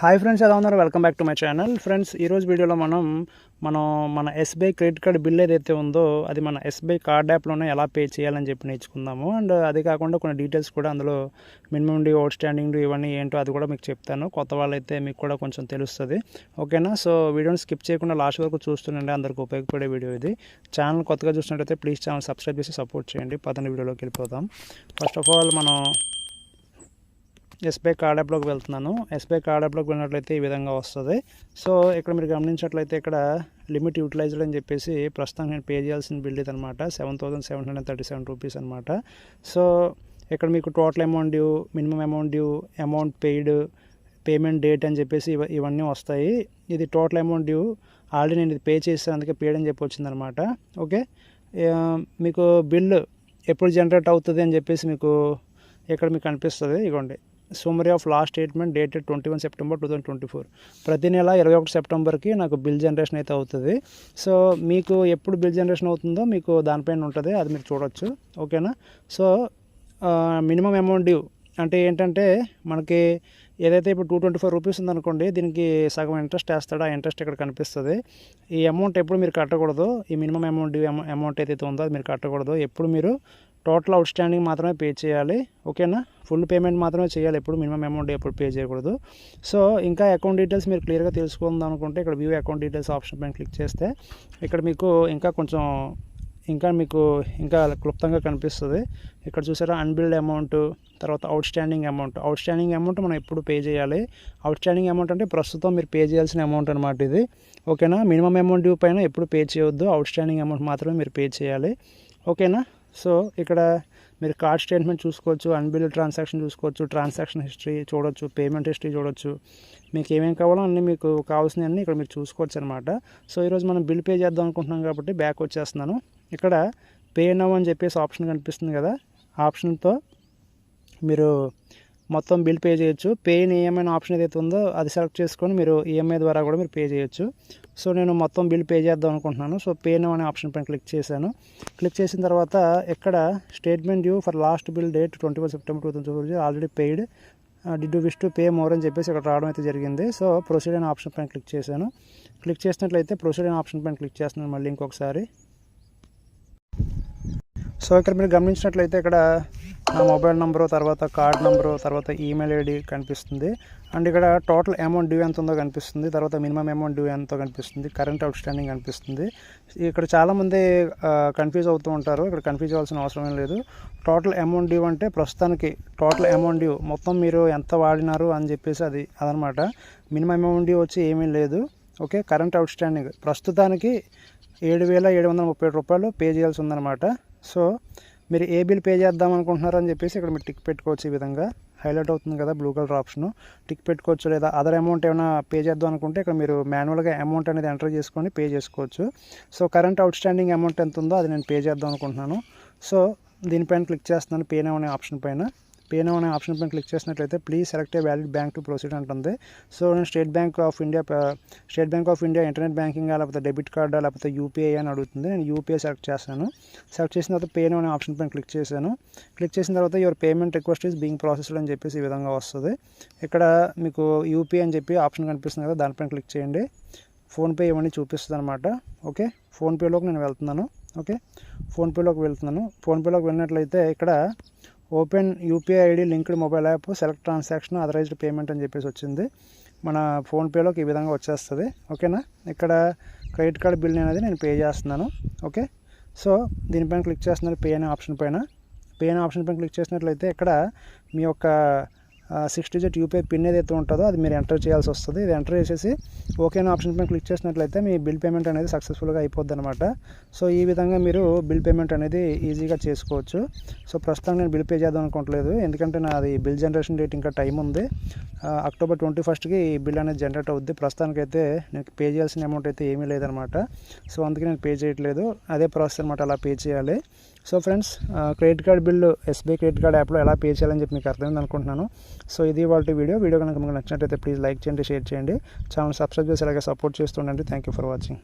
Hi friends, ఎలా ఉన్నారు? Welcome back to my channel. Friends, ఈరోజు వీడియోలో మనం మన ఎస్బీఐ క్రెడిట్ కార్డ్ బిల్ ఏదైతే ఉందో అది మన ఎస్బీఐ కార్డ్ యాప్లోనే ఎలా పే చేయాలని చెప్పి నేర్చుకుందాము. అండ్ అది కాకుండా కొన్ని డీటెయిల్స్ కూడా అందులో minimum due, out standing due ఇవన్నీ ఏంటో అది కూడా మీకు చెప్తాను. కొత్త వాళ్ళైతే మీకు కూడా కొంచెం తెలుస్తుంది, ఓకేనా? సో వీడియోని స్కిప్ చేయకుండా లాస్ట్ వరకు చూస్తుండండి, అందరికి ఉపయోగపడే వీడియో ఇది. ఛానల్ కొత్తగా చూసినట్టయితే ప్లీజ్ ఛానల్ సబ్స్క్రైబ్ చేసి సపోర్ట్ చేయండి. పదండి వీడియోలోకి వెళ్ళిపోతాం. ఫస్ట్ ఆఫ్ ఆల్ మనం ఎస్బీఐ కార్డ్ యాప్లోకి వెళ్తున్నాను. ఎస్బీఐ కార్డ్ యాప్లోకి వెళ్ళినట్లయితే ఈ విధంగా వస్తుంది. సో ఇక్కడ మీరు గమనించినట్లయితే ఇక్కడ లిమిట్ యూటిలైజ్డ్ అని చెప్పేసి ప్రస్తుతం నేను పే చేయాల్సిన బిల్ ఇది అనమాట. 7,737 రూపీస్ అనమాట. సో ఇక్కడ మీకు total amount due, minimum amount due, amount paid, payment date అని చెప్పేసి ఇవన్నీ వస్తాయి. ఇది టోటల్ అమౌంట్ డ్యూ, ఆల్రెడీ నేను ఇది పే చేస్తాను, అందుకే పేడ్ అని చెప్పి వచ్చిందనమాట. ఓకే, మీకు బిల్లు ఎప్పుడు జనరేట్ అవుతుంది అని చెప్పేసి మీకు ఇక్కడ మీకు కనిపిస్తుంది. ఇగోండి, summary of last statement dated 21 September 2024. ప్రతి నెల 21 సెప్టెంబర్కి నాకు బిల్ జనరేషన్ అయితే అవుతుంది. సో మీకు ఎప్పుడు బిల్ జనరేషన్ అవుతుందో మీకు దానిపైన ఉంటుంది, అది మీరు చూడొచ్చు, ఓకేనా? సో మినిమం అమౌంట్ డ్యూ అంటే ఏంటంటే మనకి ఏదైతే ఇప్పుడు 224 రూపీస్ ఉందనుకోండి, దీనికి సగం ఇంట్రెస్ట్ వేస్తాడు. ఆ ఇంట్రెస్ట్ ఇక్కడ కనిపిస్తుంది. ఈ అమౌంట్ ఎప్పుడు మీరు కట్టకూడదు, ఈ మినిమం అమౌంట్ డ్యూ అమౌంట్ ఏదైతే ఉందో అది మీరు కట్టకూడదు. ఎప్పుడు మీరు టోటల్ అవుట్ స్టాండింగ్ మాత్రమే పే చేయాలి, ఓకేనా? ఫుల్ పేమెంట్ మాత్రమే చేయాలి, ఎప్పుడు మినిమం అమౌంట్ ఎప్పుడు పే చేయకూడదు. సో ఇంకా అకౌంట్ డీటెయిల్స్ మీరు క్లియర్గా తెలుసుకుందాం అనుకుంటే ఇక్కడ వ్యూ అకౌంట్ డీటెయిల్స్ ఆప్షన్ పైన క్లిక్ చేస్తే ఇక్కడ మీకు ఇంకా క్లుప్తంగా కనిపిస్తుంది. ఇక్కడ చూసారా, అన్బిల్డ్ అమౌంట్, తర్వాత అవుట్ స్టాండింగ్ అమౌంట్ మనం ఎప్పుడు పే చేయాలి. అవుట్ స్టాండింగ్ అమౌంట్ అంటే ప్రస్తుతం మీరు పే చేయాల్సిన అమౌంట్ అనమాట ఇది, ఓకేనా? మినిమం అమౌంట్ డ్యూ పైన ఎప్పుడు పే చేయొద్దు, అవుట్ స్టాండింగ్ అమౌంట్ మాత్రమే మీరు పే చేయాలి, ఓకేనా? సో ఇక్కడ మీరు కార్డ్ స్టేట్మెంట్ చూసుకోవచ్చు, అన్బిల్డ్ ట్రాన్సాక్షన్ చూసుకోవచ్చు, ట్రాన్సాక్షన్ హిస్టరీ చూడొచ్చు, పేమెంట్ హిస్టరీ చూడొచ్చు. మీకు ఏమేమి కావాలో అన్నీ మీకు కావాల్సినవన్నీ ఇక్కడ మీరు చూసుకోవచ్చు అనమాట. సో ఈరోజు మనం బిల్ పే చేద్దాం అనుకుంటున్నాం కాబట్టి బ్యాక్ వచ్చేస్తున్నాను. ఇక్కడ పే నౌ అని చెప్పేసి ఆప్షన్ కనిపిస్తుంది కదా, ఆప్షన్తో మీరు మొత్తం బిల్ పే చేయొచ్చు. పే ఇన్ ఈఎంఐ ఆప్షన్ ఏదైతే ఉందో అది సెలెక్ట్ చేసుకొని మీరు ఈఎంఐ ద్వారా కూడా మీరు పే చేయొచ్చు. సో నేను మొత్తం బిల్ పే చేద్దాం అనుకుంటున్నాను. సో పే నౌ అనే ఆప్షన్ పైన క్లిక్ చేశాను. క్లిక్ చేసిన తర్వాత ఇక్కడ statement due for last bill date 21 September 2024 already paid, did you wish to pay more అని చెప్పేసి ఇక్కడ రావడం అయితే జరిగింది. సో ప్రొసీడ్ అనే ఆప్షన్ పైన క్లిక్ చేశాను. క్లిక్ చేసినట్లయితే ప్రొసీడ్ అనే ఆప్షన్ పైన క్లిక్ చేస్తున్నాను మళ్ళీ ఇంకొకసారి. సో ఇక్కడ మీరు గమనించినట్లయితే ఇక్కడ నా మొబైల్ నెంబరు, తర్వాత కార్డ్ నెంబరు, తర్వాత ఈమెయిల్ ఐడి కనిపిస్తుంది. అండ్ ఇక్కడ టోటల్ అమౌంట్ డ్యూ ఎంత ఉందో కనిపిస్తుంది, తర్వాత మినిమం అమౌంట్ డ్యూ ఎంతో కనిపిస్తుంది, కరెంట్ అవుట్ స్టాండింగ్ కనిపిస్తుంది. ఇక్కడ చాలామంది కన్ఫ్యూజ్ అవుతూ ఉంటారు. ఇక్కడ కన్ఫ్యూజ్ అవ్వాల్సిన అవసరం లేదు. టోటల్ అమౌంట్ డ్యూ అంటే ప్రస్తుతానికి టోటల్ అమౌంట్ డ్యూ మొత్తం మీరు ఎంత వాడినారు అని చెప్పేసి అదనమాట. మినిమం అమౌంట్ డ్యూ వచ్చి ఏమీ లేదు, ఓకే? కరెంట్ అవుట్ స్టాండింగ్ ప్రస్తుతానికి 7,737 రూపాయలు పే చేయాల్సి ఉందన్నమాట. సో మీరు ఏ బిల్ పే చేద్దాం అనుకుంటున్నారు అని చెప్పేసి ఇక్కడ మీరు టిక్ పెట్టుకోవచ్చు. ఈ విధంగా హైలైట్ అవుతుంది కదా బ్లూ కలర్ ఆప్షను, టిక్ పెట్టుకోవచ్చు. లేదా అదర్ అమౌంట్ ఏమైనా పే చేద్దాం అనుకుంటే ఇక్కడ మీరు మాన్యువల్గా అమౌంట్ అనేది ఎంటర్ చేసుకొని పే చేసుకోవచ్చు. So current out standing amount ఎంత ఉందో అది నేను పే చేద్దాం అనుకుంటున్నాను. సో దీనిపైన క్లిక్ చేస్తున్నాను, పే నౌ అనే ఆప్షన్ పైన. పే నౌ అనే ఆప్షన్ పైన క్లిక్ చేసినట్లయితే please select a valid bank to proceed అంటుంది. సో నేను state bank of India internet banking, లేకపోతే డెబిట్ కార్డా, లేకపోతే యూపీఐ అని అడుగుతుంది. నేను యూపీఐ సెలెక్ట్ చేస్తాను. సెలెక్ట్ చేసిన తర్వాత పే నౌ అనే ఆప్షన్ పైన క్లిక్ చేశాను. క్లిక్ చేసిన తర్వాత your payment request is being processed అని చెప్పేసి ఈ విధంగా వస్తుంది. ఇక్కడ మీకు యూపీఐ అని చెప్పి ఆప్షన్ కనిపిస్తుంది కదా, దానిపైన క్లిక్ చేయండి. ఫోన్పే ఇవన్నీ చూపిస్తుంది అనమాట, ఓకే? ఫోన్పేలోకి నేను వెళ్తున్నాను, ఓకే? ఫోన్పేలోకి వెళ్ళినట్లయితే ఇక్కడ open UPI ID linked mobile app, select transaction, authorised payment అని చెప్పేసి వచ్చింది. మన ఫోన్పేలోకి ఈ విధంగా వచ్చేస్తుంది, ఓకేనా? ఇక్కడ క్రెడిట్ కార్డ్ బిల్ అనేది నేను పే చేస్తున్నాను, ఓకే? సో దీనిపైన క్లిక్ చేస్తున్నారు, పే అనే ఆప్షన్ పైన. క్లిక్ చేసినట్లయితే ఇక్కడ మీ యొక్క 6 డిజిట్ యూపీఐ పిన్ ఏదైతే ఉంటుందో అది మీరు ఎంటర్ చేయాల్సి వస్తుంది. ఇది ఎంటర్ చేసేసి ఓకే అనే ఆప్షన్ పైన క్లిక్ చేసినట్లయితే మీ బిల్ పేమెంట్ అనేది సక్సెస్ఫుల్గా అయిపోద్ది అనమాట. సో ఈ విధంగా మీరు బిల్ పేమెంట్ అనేది ఈజీగా చేసుకోవచ్చు. సో ప్రస్తుతం నేను బిల్ పే చేద్దాం అనుకోవట్లేదు, ఎందుకంటే నాది బిల్ జనరేషన్ డేట్ ఇంకా టైం ఉంది. అక్టోబర్ 21కి ఈ బిల్ అనేది జనరేట్ అవుద్ది. ప్రస్తుతానికైతే నేను పే చేయాల్సిన అమౌంట్ అయితే ఏమీ లేదనమాట. సో అందుకే నేను పే చేయట్లేదు, అదే ప్రాసెస్ అనమాట, అలా పే చేయాలి. So friends, credit card bill SBI credit card యాప్లో ఎలా పే చేయాలని చెప్పి మీకు అర్థమైంది అనుకుంటున్నాను. సో ఇది వాళ్ళ వీడియో కనుక మీకు నచ్చినట్లయితే ప్లీజ్ లైక్ చేయండి, షేర్ చేయండి, ఛానల్ సబ్స్క్రైబ్ చేసి అలాగే సపోర్ట్ చేస్తుండండి. Thank you for watching.